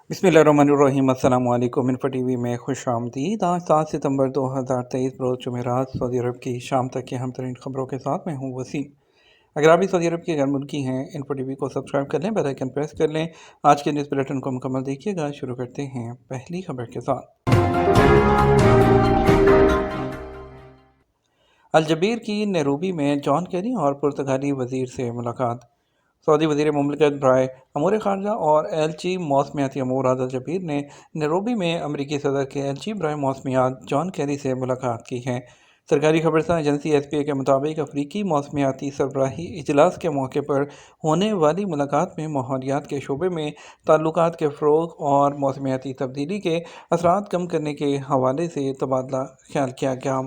बिस्मिल्लाहिर्रहमानिर्रहीम। अस्सलाम वालेकुम। इन्फो टीवी में खुश आमदीद। आज 7 सितंबर 2023 रोज़ जुमेरात सऊदी अरब की शाम तक की अहम तरीन खबरों के साथ मैं हूँ वसीम। अगर आप भी सऊदी अरब के गैर मुल्की हैं, इन्फो टीवी को सब्सक्राइब कर लें, बेल आइकन प्रेस कर लें। आज के न्यूज़ बुलेटिन को मुकम्मल देखिएगा। शुरू करते हैं पहली खबर के साथ। अलजबीर की नैरोबी में जॉन केरी और पुर्तगाली वजीर से मुलाकात। सऊदी वज़ीर मुमलिकत बराए अमूर ख़ारजा और एलची मौसमियाती अमूर अल जबीर ने नैरोबी में अमरीकी सदर के एलची बराए मौसमियात जॉन केरी से मुलाकात की है। सरकारी खबरसां एजेंसी एसपीए के मुताबिक अफ्रीकी मौसमियाती सरबराही इजलास के मौके पर होने वाली मुलाकात में माहौलियात के शोबे में ताल्लुकात के फ़रोग़ और मौसमियाती तब्दीली के असरात कम करने के हवाले से तबादला ख्याल किया गया।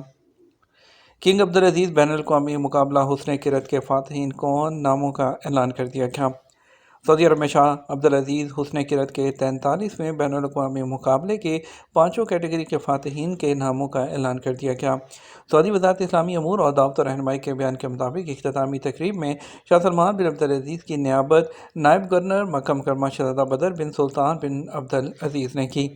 किंग अब्दुल अजीज़ बैनुल अक़वामी मुकाबला हुस्न किरत के फ़ातहीन कौन नामों का ऐलान कर दिया गया। सऊदी अरब में शाह अब्दुल अजीज़ हुस्न किरत के 43वें बैनुल अक़वामी मुकाबले के 5 कैटेगरी के फ़ातहीन के नामों का ऐलान कर दिया गया। सऊदी वज़ारत इस्लामी अमूर और दावत और रहनुमाई के बयान के मुताबिक इख्तितामी तकरीब में शाह सलमान बिन अब्दुल अजीज़ की नियाबत नायब गवर्नर मक्का मुकर्रमा शहज़ादा बदर बिन सुल्तान बिन अब्दुल अजीज़ ने की।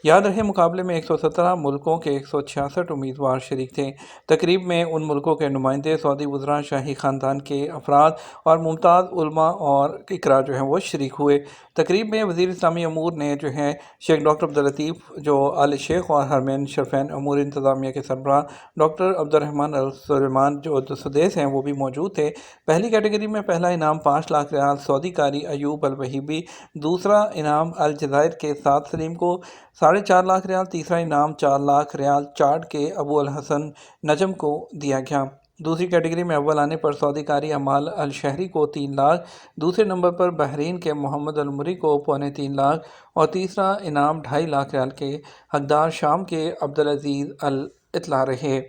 याद रहे, मुकाबले में 117 मुल्कों के 166 उम्मीदवार शरीक थे। तकरीब में उन मुल्कों के नुमाइंदे, सऊदी वज़रा, शाही ख़ानदान के अफराद और मुमताज़ उलमा और इकरा वो शरीक हुए। तकरीब में वज़ीर इस्लामी अमूर ने शेख डॉक्टर अब्दुल लतीफ़ आल शेख और हरमैन शरफ़ैन अमूर इंतज़ामिया के सरबराह डॉक्टर अब्दुर्रहमान अल सुलेमान सुदेस हैं, वो भी मौजूद थे। पहली कैटेगरी में पहला इनाम 5 लाख रियाल सऊदी कारी अयूब अल वहीबी, दूसरा इनाम अल जज़ायर के साद सलीम को 4.5 लाख रियाल, तीसरा इनाम 4 लाख रियाल चाड के अबू अल हसन नजम को दिया गया। दूसरी कैटेगरी में अव्वल आने पर सऊदी कारी अमाल अल शहरी को 3 लाख, दूसरे नंबर पर बहरीन के मोहम्मद अल मुरी को 3.25 लाख और तीसरा इनाम 2.5 लाख रियाल के हकदार शाम के अब्दुल अजीज़ अल इतला रहे।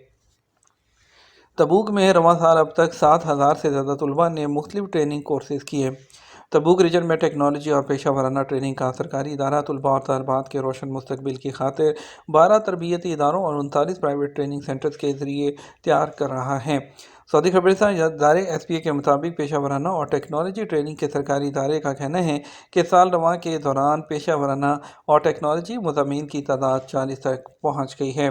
तबूक में रवां साल अब तक 7,000 से ज़्यादा तलबा ने मुख्तलिफ ट्रेनिंग कोर्सेज़ किए। तबूक रीजन में टेक्नोलॉजी और पेशा वराना ट्रेनिंग का सरकारी इदारा तलबा और तलबात के रोशन मुस्तकबिल की खातिर 12 तरबियती इदारों और 39 प्राइवेट ट्रेनिंग सेंटर्स के ज़रिए तैयार कर रहा है। सऊदी खबरसां इदारे एसपीए के मुताबिक पेशा वराना और टेक्नोलॉजी ट्रेनिंग के सरकारी इदारे का कहना है कि साल रवां के दौरान पेशा वराना और टेक्नोलॉजी मज़ामीन की तादाद 40 तक पहुँच गई है।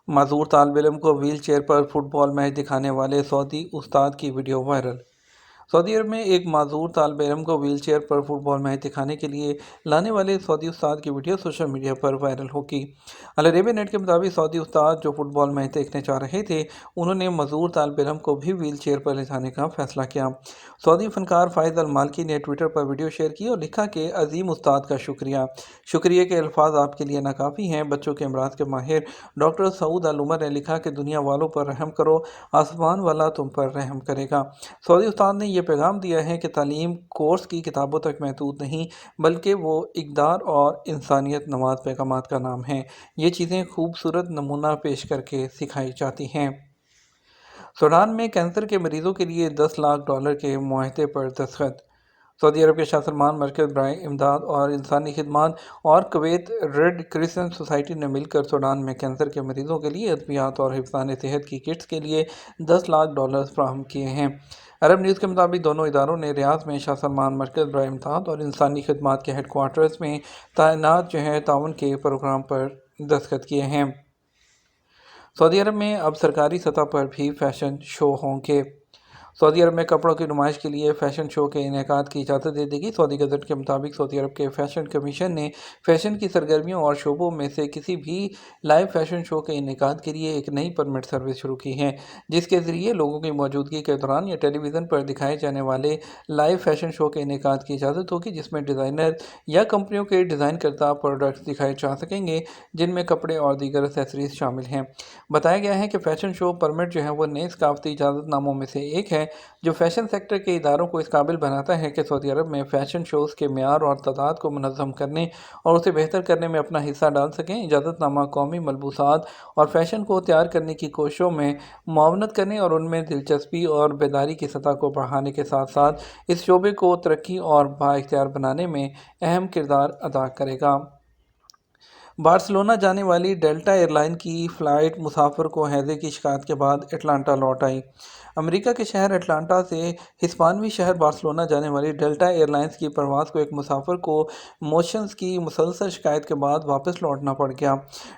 माजूर तालिब इल्म को व्हील चेयर पर फुटबॉल मैच दिखाने वाले सऊदी उस्ताद की वीडियो वायरल। सऊदी अरब में एक माजूर तालिब इल्म को व्हील चेयर पर फुटबॉल मैच दिखाने के लिए लाने वाले सऊदी उस्ताद की वीडियो सोशल मीडिया पर वायरल होगी। अल अरेबिया नेट के मुताबिक सऊदी उस्ताद जो फुटबॉल मैच देखने जा रहे थे, उन्होंने मजूर तालिब इल्म को भी व्हील चेयर पर ले जाने का फैसला किया। सऊदी फनकार फ़ाइज़ अल मालकी ने ट्विटर पर वीडियो शेयर की और लिखा कि अजीम उस्ताद का शुक्रिया। शुक्रिया के अल्फाज आपके लिए नाकाफ़ी हैं। बच्चों के अमराज के माहिर डॉक्टर सऊद अल उमर ने लिखा कि दुनिया वालों पर रहम करो, आसमान वाला तुम पर रहम करेगा। सऊदी उस्ताद ने यह पैगाम दिया है कि तालीम कोर्स की किताबों तक महदूद नहीं, बल्कि वो इक़दार और इंसानियत नवाज़ पैगामात का नाम है। ये चीज़ें खूबसूरत नमूना पेश करके सिखाई जाती हैं। सूडान में कैंसर के मरीजों के लिए $10 लाख के मुआहदे पर दस्तखत। सऊदी अरब के शाह सलमान मरकज़ बराए इमदाद और इंसानी खिदमात और कुवैत रेड क्रिसेंट सोसाइटी ने मिलकर सूडान में कैंसर के मरीजों के लिए अद्वियात और हिफ़्ज़ान सेहत की किट्स के लिए $10 लाख फ्राहम किए हैं। अरब न्यूज़ के मुताबिक दोनों इदारों ने रियाद में शाह सलमान मरकज़ बराए इमदाद और इंसानी खिदमात के हेडक्वार्टर्स में तैनात ताउन के प्रोग्राम पर दस्तखत किए हैं। सऊदी अरब में अब सरकारी सतह पर भी फैशन शो होंगे। सऊदी अरब में कपड़ों की नुमाइश के लिए फ़ैशन शो के इनेकाद की इजाज़त दे देगी। सऊदी गज़ट के मुताबिक सऊदी अरब के फ़ैशन कमीशन ने फ़ैशन की सरगर्मियों और शोबों में से किसी भी लाइव फ़ैशन शो के इनेकाद के लिए एक नई परमिट सर्विस शुरू की है, जिसके ज़रिए लोगों की मौजूदगी के दौरान या टेलीविज़न पर दिखाए जाने वाले लाइव फ़ैशन शो के इनेकाद की इजाज़त होगी, जिसमें डिज़ाइनर या कंपनियों के डिज़ाइन करता प्रोडक्ट्स दिखाए जा सकेंगे, जिनमें कपड़े और दीगर एक्सेसरीज शामिल हैं। बताया गया है कि फ़ैशन शो परमिट वो नए सकाफती इजाज़तनामों में से एक है जो फ़ैशन सेक्टर के इदारों को इस काबिल बनाता है कि सऊदी अरब में फ़ैशन शोज़ के मेयार और तादाद को मुनज़्ज़म करने और उसे बेहतर करने में अपना हिस्सा डाल सकें। इजाज़तनामा कौमी मलबूसात और फ़ैशन को तैयार करने की कोशिशों में मुआवनत करने और उनमें दिलचस्पी और बेदारी की सतह को बढ़ाने के साथ साथ इस शोबे को तरक्की और बाइख्तियार बनाने में अहम किरदार अदा करेगा। बार्सिलोना जाने वाली डेल्टा एयरलाइन की फ़्लाइट मुसाफिर को हैज़े की शिकायत के बाद अटलांटा लौट आई। امریکہ کے شہر اٹلانٹا سے ہسپانوی شہر بارسلونا جانے والی ڈیلٹا ایئر لائنز کی پرواز کو ایک مسافر کو موشنز کی مسلسل شکایت کے بعد واپس لوٹنا پڑ گیا۔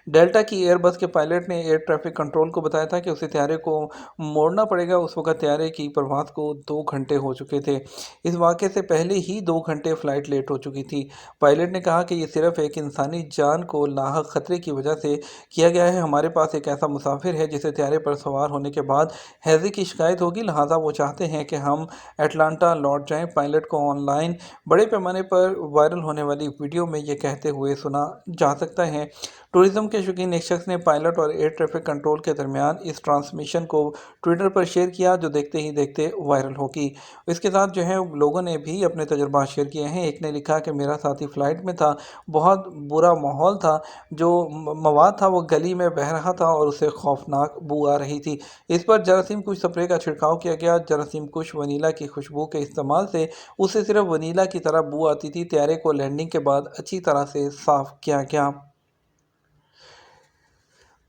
ڈیلٹا کی ایئر بس کے پائلٹ نے ایئر ٹریفک کنٹرول کو بتایا تھا کہ اسے طیارے کو موڑنا پڑے گا۔ اس وقت طیارے کی پرواز کو 2 گھنٹے ہو چکے تھے۔ اس واقعے سے پہلے ہی 2 گھنٹے فلائٹ لیٹ ہو چکی تھی۔ پائلٹ نے کہا کہ یہ صرف ایک انسانی جان کو لاحق خطرے کی وجہ سے کیا گیا ہے۔ ہمارے پاس ایک ایسا مسافر ہے جسے طیارے پر سوار ہونے کے بعد ہیضے کی شکایت ہوگی، لہٰذا وہ چاہتے ہیں کہ ہم اٹلانٹا لوٹ جائیں۔ پائلٹ کو آن لائن بڑے پیمانے پر وائرل ہونے والی ویڈیو میں یہ کہتے ہوئے سنا جا سکتا ہے۔ ٹورزم کے شوقین ایک شخص نے پائلٹ اور ایئر ٹریفک کنٹرول کے درمیان اس ٹرانسمیشن کو ٹویٹر پر شیئر کیا، جو دیکھتے ہی دیکھتے وائرل ہوگی۔ اس کے ساتھ لوگوں نے بھی اپنے تجربات شیئر کیے ہیں۔ ایک نے لکھا کہ میرا ساتھی فلائٹ میں تھا، بہت برا ماحول تھا، جو مواد تھا وہ گلی میں بہہ رہا تھا اور اسے خوفناک بو آ رہی تھی۔ اس پر جراثیم کش سپرے کا چھڑکاؤ کیا گیا۔ جراثیم کش ونیلا کی خوشبو کے استعمال سے اسے صرف ونیلا کی طرح بو آتی تھی۔ طیارے کو لینڈنگ کے بعد اچھی طرح سے صاف کیا گیا۔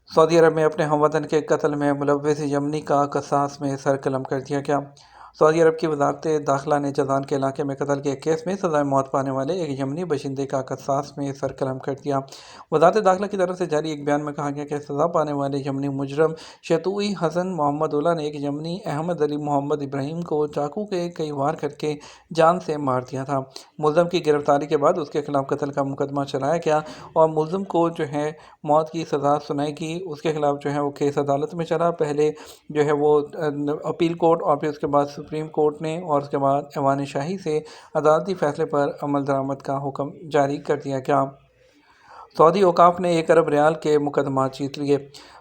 سعودی عرب میں اپنے ہم وطن کے قتل میں ملوث یمنی کا قصاص میں سر قلم کر دیا گیا۔ سعودی عرب کی وزارت داخلہ نے جازان کے علاقے میں قتل کے کیس میں سزائے موت پانے والے ایک یمنی باشندے کا قصاص میں سر قلم کر دیا۔ وزارت داخلہ کی طرف سے جاری ایک بیان میں کہا گیا کہ سزا پانے والے یمنی مجرم شیطوئی حسن محمد اللہ نے ایک یمنی احمد علی محمد ابراہیم کو چاقو کے کئی وار کر کے جان سے مار دیا تھا۔ ملزم کی گرفتاری کے بعد اس کے خلاف قتل کا مقدمہ چلایا گیا اور ملزم کو موت کی سزا سنائی گئی۔ اس کے خلاف وہ کیس عدالت میں چلا، پہلے وہ اپیل کورٹ اور پھر اس کے بعد سپریم کورٹ نے، اور اس کے بعد ایوان شاہی سے عدالتی فیصلے پر عمل درآمد کا حکم جاری کر دیا گیا۔ سعودی اوقاف نے 1 ارب ریال کے مقدمات جیت لیے۔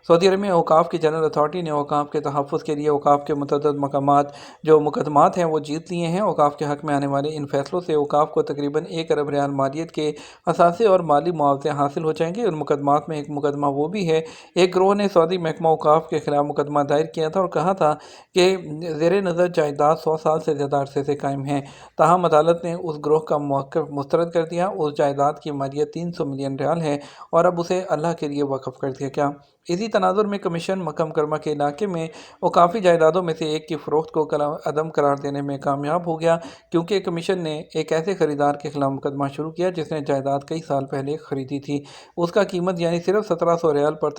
سعودی عرب میں اوقاف کی جنرل اتھارٹی نے اوقاف کے تحفظ کے لیے اوقاف کے متعدد مقدمات ہیں وہ جیت لیے ہیں۔ اوقاف کے حق میں آنے والے ان فیصلوں سے اوقاف کو تقریباً 1 ارب ریال مالیت کے اثاثے اور مالی معاوضے حاصل ہو جائیں گے۔ ان مقدمات میں ایک مقدمہ وہ بھی ہے۔ ایک گروہ نے سعودی محکمہ اوقاف کے خلاف مقدمہ دائر کیا تھا اور کہا تھا کہ زیر نظر جائیداد 100 سال سے زیادہ عرصے سے قائم ہے، تاہم عدالت نے اس گروہ کا موقف مسترد کر دیا۔ اس جائیداد کی مالیت 300 ملین ریال ہے اور اب اسے اللہ کے لیے وقف کر دیا گیا۔ اسی تناظر میں کمیشن مکہ مکرمہ کے علاقے میں اوقافی جائیدادوں میں سے ایک کی فروخت کو عدم قرار دینے میں کامیاب ہو گیا، کیونکہ کمیشن نے ایک ایسے خریدار کے خلاف مقدمہ شروع کیا جس نے جائیداد کئی سال پہلے خریدی تھی۔ اس کا قیمت صرف 1700 ریال پر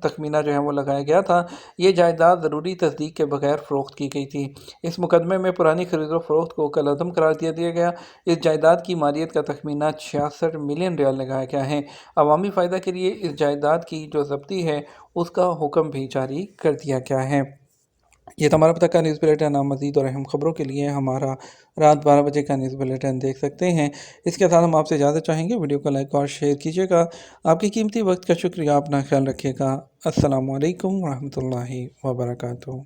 تخمینہ وہ لگایا گیا تھا۔ یہ جائیداد ضروری تصدیق کے بغیر فروخت کی گئی تھی۔ اس مقدمے میں پرانی خرید و فروخت کو کالعدم قرار دیا گیا۔ اس جائیداد کی مالیت کا تخمینہ 66 ملین ریال لگایا گیا ہے۔ عوامی فائدہ کے لیے اس جائیداد کی جو ضبطی ہے اس کا حکم بھی جاری کر دیا گیا ہے۔ یہ تو ہمارا اب تک کا نیوز بلیٹن۔ آپ مزید اور اہم خبروں کے لیے ہمارا رات 12 بجے کا نیوز بلیٹن دیکھ سکتے ہیں۔ اس کے ساتھ ہم آپ سے اجازت چاہیں گے، ویڈیو کو لائک اور شیئر کیجیے گا۔ آپ کی قیمتی وقت کا شکریہ، اپنا خیال رکھیے گا۔ السلام علیکم ورحمۃ اللہ وبرکاتہ۔